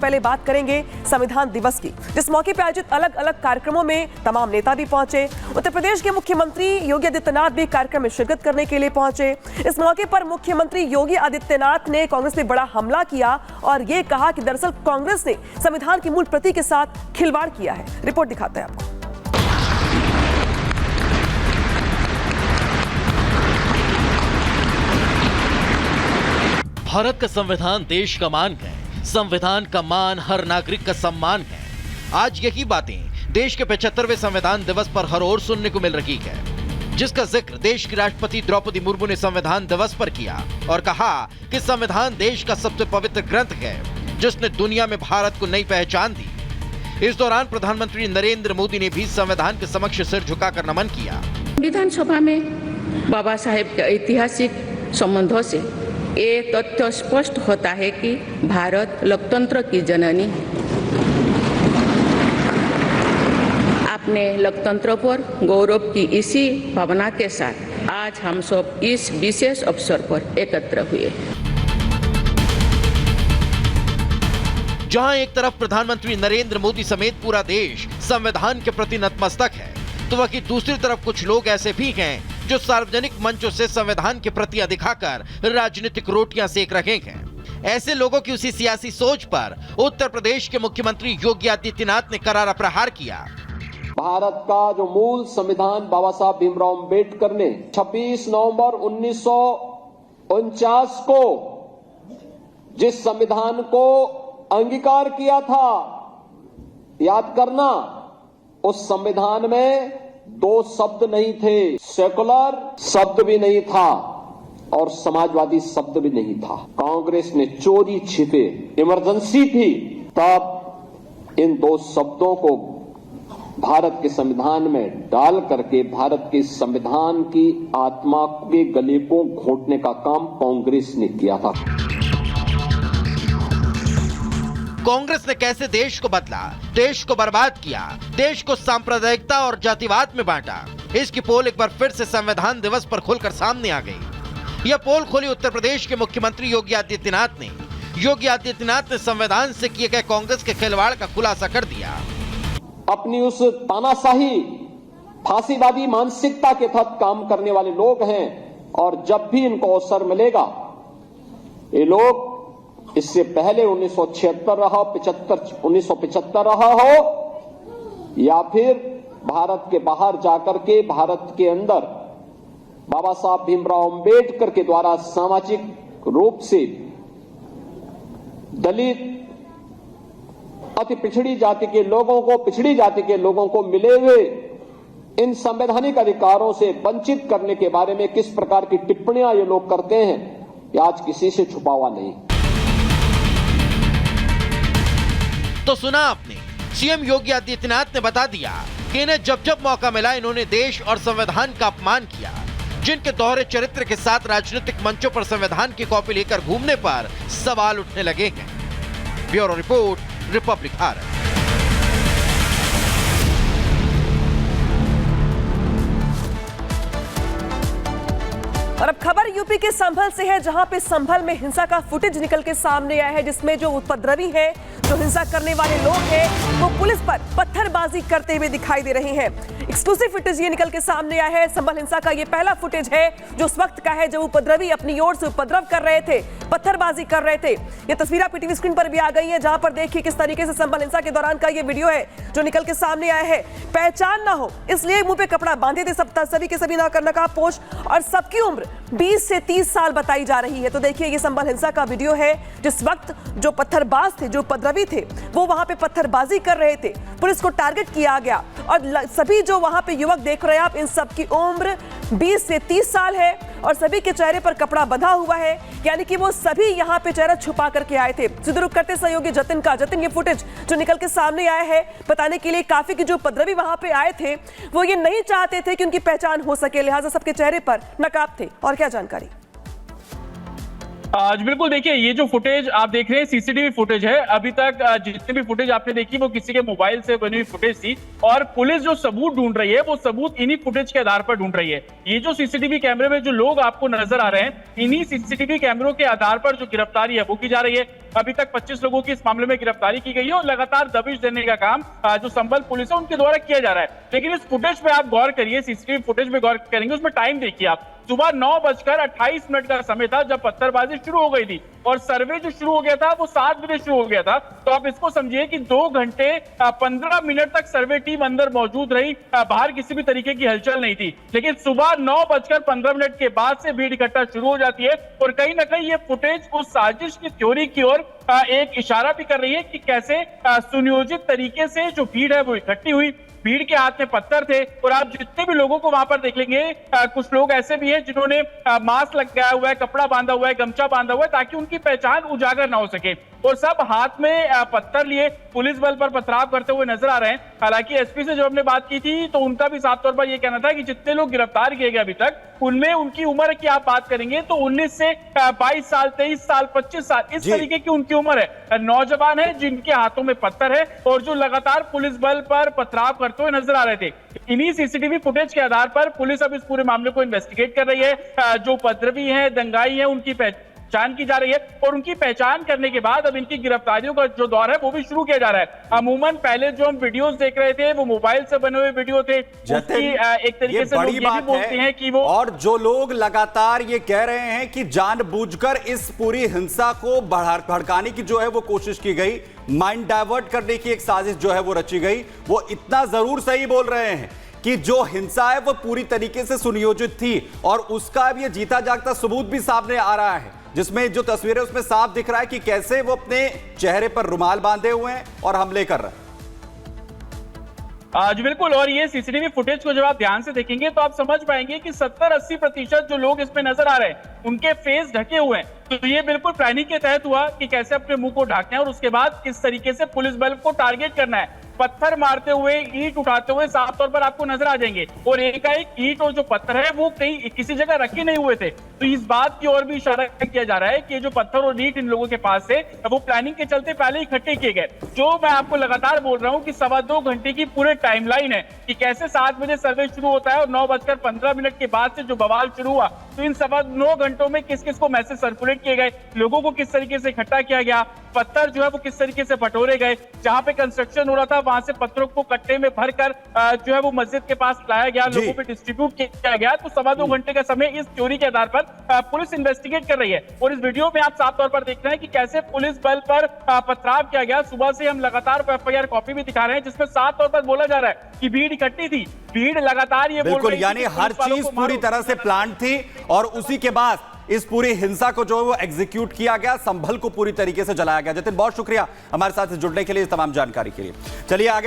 पहले बात करेंगे संविधान दिवस की, जिस मौके पर आयोजित अलग अलग कार्यक्रमों में तमाम नेता भी पहुंचे। उत्तर प्रदेश के मुख्यमंत्री योगी आदित्यनाथ भी कार्यक्रम में शिरकत करने के लिए पहुंचे। इस मौके पर मुख्यमंत्री योगी आदित्यनाथ ने कांग्रेस पे बड़ा हमला किया और ये कहा कि दरअसल कांग्रेस ने संविधान की मूल प्रति के साथ खिलवाड़ किया है। रिपोर्ट दिखाते हैं आपको। भारत का संविधान देश का मान है, संविधान का मान हर नागरिक का सम्मान है। आज यही बातें देश के 75वें संविधान दिवस पर हर ओर सुनने को मिल रही है, जिसका जिक्र देश की राष्ट्रपति द्रौपदी मुर्मू ने संविधान दिवस पर किया और कहा कि संविधान देश का सबसे पवित्र ग्रंथ है, जिसने दुनिया में भारत को नई पहचान दी। इस दौरान प्रधानमंत्री नरेंद्र मोदी ने भी संविधान के समक्ष सिर झुकाकर नमन किया। विधानसभा में बाबा साहेब के ऐतिहासिक संबंधों से ये तथ्य स्पष्ट होता है कि भारत लोकतंत्र की जननी है। अपने लोकतंत्र पर गौरव की इसी भावना के साथ आज हम सब इस विशेष अवसर पर एकत्र हुए। जहां एक तरफ प्रधानमंत्री नरेंद्र मोदी समेत पूरा देश संविधान के प्रति नतमस्तक है, तो वहीं दूसरी तरफ कुछ लोग ऐसे भी हैं जो सार्वजनिक मंचों से संविधान के प्रति दिखाकर राजनीतिक रोटियां सेक रहे हैं। ऐसे लोगों की उसी सियासी सोच पर उत्तर प्रदेश के मुख्यमंत्री योगी आदित्यनाथ ने करारा प्रहार किया। भारत का जो मूल संविधान बाबा साहब भीमराव अम्बेडकर ने 26 नवंबर 1949 को जिस संविधान को अंगीकार किया था, याद करना, उस संविधान में दो शब्द नहीं थे, सेकुलर शब्द भी नहीं था और समाजवादी शब्द भी नहीं था। कांग्रेस ने चोरी छिपे, इमरजेंसी थी, तब इन दो शब्दों को भारत के संविधान में डाल करके भारत के संविधान की आत्मा के गले को घोंटने का काम कांग्रेस ने किया था। कांग्रेस ने कैसे देश को बदला, देश को बर्बाद किया, देश को सांप्रदायिकता और जातिवाद में बांटा, इसकी पोल एक बार फिर से संविधान दिवस पर खुलकर सामने आ गई। यह पोल खोली उत्तर प्रदेश के मुख्यमंत्री योगी आदित्यनाथ ने। योगी आदित्यनाथ ने संविधान से किए गए कांग्रेस के खिलवाड़ का खुलासा कर दिया। अपनी उस तानाशाही फांसीवादी मानसिकता के तहत काम करने वाले लोग हैं और जब भी इनको अवसर मिलेगा, ये लोग इससे पहले 1976 रहा, 1975 रहा हो या फिर भारत के बाहर जाकर के भारत के अंदर बाबा साहब भीमराव अम्बेडकर के द्वारा सामाजिक रूप से दलित, अति पिछड़ी जाति के लोगों को, पिछड़ी जाति के लोगों को मिले हुए इन संवैधानिक अधिकारों से वंचित करने के बारे में किस प्रकार की टिप्पणियां ये लोग करते हैं, ये आज किसी से छुपा हुआ नहीं। तो सुना आपने, सीएम योगी आदित्यनाथ ने बता दिया कि इन्हें जब जब मौका मिला इन्होंने देश और संविधान का अपमान किया। जिनके दोहरे चरित्र के साथ राजनीतिक मंचों पर संविधान की कॉपी लेकर घूमने पर सवाल उठने लगे हैं। Bureau report, Republic Bharat. और अब खबर यूपी के संभल से है, जहां पे संभल में हिंसा का फुटेज निकल के सामने आया है, जिसमें जो उपद्रवी हैं, जो हिंसा करने वाले लोग हैं, वो पुलिस पर पत्थरबाजी करते हुए दिखाई दे रहे हैं। एक्सक्लूसिव फुटेज ये निकल के सामने आया है। संभल हिंसा का ये पहला फुटेज है जो उस वक्त का है जब उपद्रवी अपनी ओर से उपद्रव कर रहे थे, पत्थरबाजी कर रहे थे। ये तस्वीर पीटीवी स्क्रीन पर भी आ गई है, जहां पर देखिए किस तरीके से संभल हिंसा के दौरान का ये वीडियो है जो निकल के सामने आया है। पहचान ना हो इसलिए मुंह पे कपड़ा बांधे थे सभी के सभी, नकाबपोश, और सबकी उम्र 20 से 30 साल बताई जा रही है। तो देखिए ये संभल हिंसा का वीडियो है जिस वक्त जो पत्थरबाज थे, जो उपद्रवी थे, वो वहां पे पत्थरबाजी कर रहे थे। पुलिस को टारगेट किया गया और सभी जो वहां पे युवक देख रहे हैं आप, इन सबकी उम्र 20 से 30 साल है और सभी के चेहरे पर कपड़ा बंधा हुआ है, यानी कि वो सभी यहाँ पे चेहरा छुपा करके आए थे। सीधे रुख करते सहयोगी जतिन ये फुटेज जो निकल के सामने आया है बताने के लिए काफी कि जो उपद्रवी वहां पे आए थे वो ये नहीं चाहते थे कि उनकी पहचान हो सके, लिहाजा सबके चेहरे पर नकाब थे। और क्या जानकारी? आज बिल्कुल देखिए, ये जो फुटेज आप देख रहे हैं सीसीटीवी फुटेज है। अभी तक जितने भी फुटेज आपने देखी वो किसी के मोबाइल से बनी हुई फुटेज थी और पुलिस जो सबूत ढूंढ रही है वो सबूत इन्हीं फुटेज के आधार पर ढूंढ रही है। ये जो सीसीटीवी कैमरे में जो लोग आपको नजर आ रहे हैं, इन्हीं सीसीटीवी कैमरों के आधार पर जो गिरफ्तारी है वो की जा रही है। अभी तक 25 लोगों की इस मामले में गिरफ्तारी की गई है और लगातार दबिश देने का काम जो संभल पुलिस है उनके द्वारा किया जा रहा है। लेकिन इस फुटेज पे आप गौर करिए, सीसीटीवी फुटेज पे गौर करेंगे, उसमें टाइम देखिए आप, सुबह 9:28 का समय था जब पत्थरबाजी शुरू हो गई थी और सर्वे जो शुरू हो गया था वो 7 बजे शुरू हो गया था। तो आप इसको समझिए कि 2 घंटे 15 मिनट तक सर्वे टीम अंदर मौजूद रही, बाहर किसी भी तरीके की हलचल नहीं थी। लेकिन सुबह 9:15 के बाद से भीड़ इकट्ठा शुरू हो जाती है और कहीं ना कहीं ये फुटेज उस साजिश की थ्योरी की ओर एक इशारा भी कर रही है कि कैसे सुनियोजित तरीके से जो भीड़ है वो इकट्ठी हुई। भीड़ के हाथ में पत्थर थे और आप जितने भी लोगों को वहां पर देख लेंगे, कुछ लोग ऐसे भी हैं जिन्होंने मास्क लगाया हुआ है, कपड़ा बांधा हुआ है, गमछा बांधा हुआ है ताकि उनकी पहचान उजागर ना हो सके और सब हाथ में पत्थर लिए पुलिस बल पर पथराव करते हुए नजर आ रहे हैं। हालांकि एसपी से जो हमने बात की थी तो उनका भी साफ तौर पर यह कहना था कि जितने लोग गिरफ्तार किए गए अभी तक उनमें उनकी उम्र की आप बात करेंगे तो 19 से 22 साल, 23 साल, 25 साल इस तरीके की उनकी उम्र है। नौजवान है जिनके हाथों में पत्थर है और जो लगातार पुलिस बल पर पथराव करते हुए नजर आ रहे थे। इन्हीं सीसीटीवी फुटेज के आधार पर पुलिस अब इस पूरे मामले को इन्वेस्टिगेट कर रही है। जो उपद्रवी हैं, दंगाई हैं, उनकी पहचान की जा रही है और उनकी पहचान करने के बाद अब इनकी गिरफ्तारियों का जो दौर है वो भी शुरू किया जा रहा है। अमूमन पहले जो हम वीडियोस देख रहे थे वो मोबाइल से बने हुए वीडियो थे, उसकी एक तरीके से लोग ये भी बोलते हैं कि वो, और जो लोग लगातार ये कह रहे हैं कि जानबूझकर इस पूरी हिंसा को भड़काने की जो है वो कोशिश की गई, माइंड डाइवर्ट करने की एक साजिश जो है वो रची गई, वो इतना जरूर सही बोल रहे हैं कि जो हिंसा है वो पूरी तरीके से सुनियोजित थी और उसका अब ये जीता जागता सबूत भी सामने आ रहा है, जिसमें जो तस्वीरें उसमें साफ दिख रहा है कि कैसे वो अपने चेहरे पर रुमाल बांधे हुए हैं और हमले कर रहे हैं। जी बिल्कुल, और ये सीसीटीवी फुटेज को जब आप ध्यान से देखेंगे तो आप समझ पाएंगे कि 70-80% जो लोग इसमें नजर आ रहे हैं उनके फेस ढके हुए हैं। तो ये बिल्कुल प्लानिंग के तहत हुआ कि कैसे अपने मुंह को ढकना है और उसके बाद किस तरीके से पुलिस बल को टारगेट करना है। पत्थर मारते हुए, ईंट उठाते हुए साफ तौर पर आपको नजर आ जाएंगे और एकाएक ईंट और जो पत्थर है वो कहीं किसी जगह रखे नहीं हुए थे। तो इस बात की ओर भी इशारा किया जा रहा है कि जो पत्थर और ईंट इन लोगों के पास है वो प्लानिंग के चलते पहले इकट्ठे किए गए। जो मैं आपको लगातार बोल रहा हूँ कि 2.25 घंटे की पूरे टाइमलाइन है कि कैसे 7 बजे सर्वे शुरू होता है और 9:15 के बाद से जो बवाल शुरू हुआ, तो इन 9.25 घंटों में किस किस को मैसेज सर्कुलेट किए गए, लोगों को किस तरीके से इकट्ठा किया गया, पत्थर जो है वो किस तरीके से बटोरे गए, जहां पे कंस्ट्रक्शन हो रहा था वहां से पत्थरों को कट्टे में भरकर जो है वो मस्जिद के पास लाया गया, लोगों पे डिस्ट्रीब्यूट किया गया। तो 2.25 घंटे का समय इस थ्योरी के आधार पर पुलिस इन्वेस्टिगेट कर रही है और इस वीडियो में आप साफ तौर पर देख रहे हैं कि कैसे पुलिस बल पर पथराव किया गया। सुबह से हम लगातार एफआईआर कॉपी भी दिखा रहे हैं जिसमें साफ तौर पर बोला जा रहा है कि भीड़ इकट्ठी थी, भीड़ लगातार ये बिल्कुल, यानी हर चीज पूरी तरह से प्लान थी और उसी के बाद इस पूरी हिंसा को जो है वो एग्जीक्यूट किया गया, संभल को पूरी तरीके से जलाया गया। जतिन, बहुत शुक्रिया हमारे साथ जुड़ने के लिए, इस तमाम जानकारी के लिए। चलिए आगे